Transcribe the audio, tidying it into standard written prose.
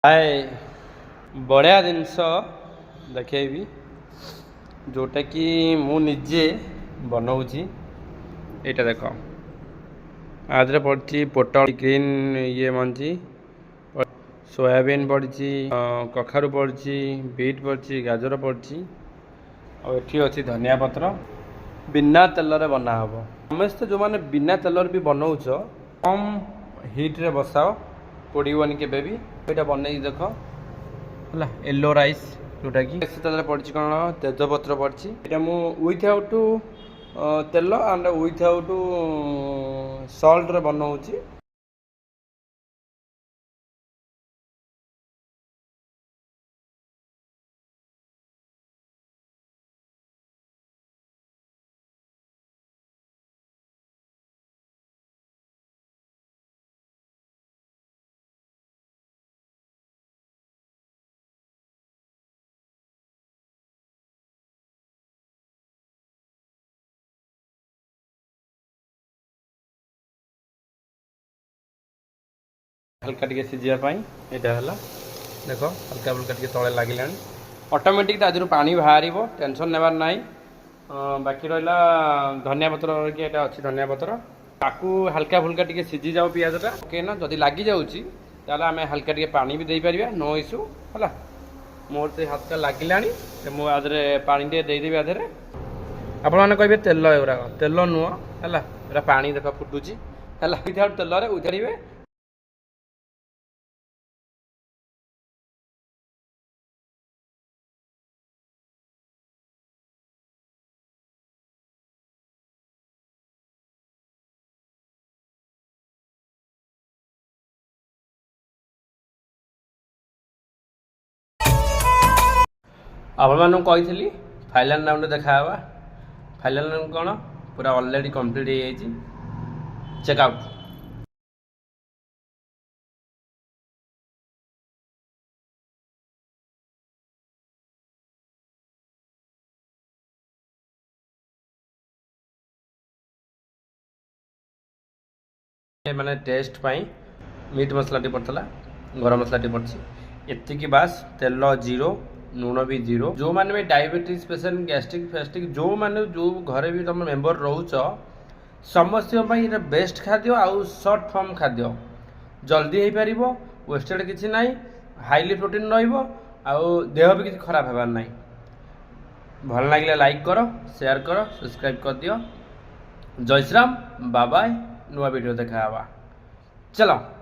हाय बढ़िया जिनस देखी जोटा कि मु निजे बनाऊँगी यहाँ देख आदि पड़ी पोटल ग्रीन ये मंजी सोयाबीन पड़ी कखारू पड़ी बीट पड़ी गाजर पड़ी और अच्छी धनिया पत्र बिना तेल बना हम समस्ते जो मैंने बिना तेल भी बनाऊच कम हिट्रे बसाओ पड़ोनी के यहाँ बन देख है येलो राइस जोटा कि पड़ी कौन तेजपत्र पड़ी यहाँ मुझाउट तेल एंड विथआउट सल्ट बनाऊँगी हल्का टे सीझापी यहाँ है देख हल्का हल्का टे तले लगे ऑटोमेटिक आज पानी बाहर टेंशन नेबार ना बाकी रहा धनिया पत्र कि अच्छी धनिया पत्र ताकू हल्का फुल्का टे सीझी जाओ पिजटा ओकेना जदि लगी जाऊँगी आम हल्का टे पानी भी दे पार नो इश्यू है मोर से हाथ लगे मुझे आधे पानी टे देदेवी आधे आपण मैंने कहे तेल एगुरा तेल नुह है पानी देख फुटुची है विथआउट तेल उतारे आपण कही फाइनल राउंड देखा फाइनल राउंड कौन पूरा ऑलरेडी कंप्लीट हो चेकआउट माने टेस्ट पाई मीट मसला टी पड़ता गरम मसला टी पड़ी एतिकी बास तेल जीरो लुण भी जीरो जो मैंने भी डायबिटीज पेसेंट गैस्ट्रिक फेस्ट्रिक जो मैंने जो घरे भी तुम मेम्बर रोच समस्त बेस्ट खाद्य आउ सर्ट फॉर्म खाद्य जल्दी हो पार वेस्टेड किसी ना हाईली प्रोटीन रेह भी किसी खराब होबार ना भल लगे लाइक कर शेयर कर सब्सक्राइब कर दियो जय श्री राम बाय बाय नुआ वीडियो देखा चलो।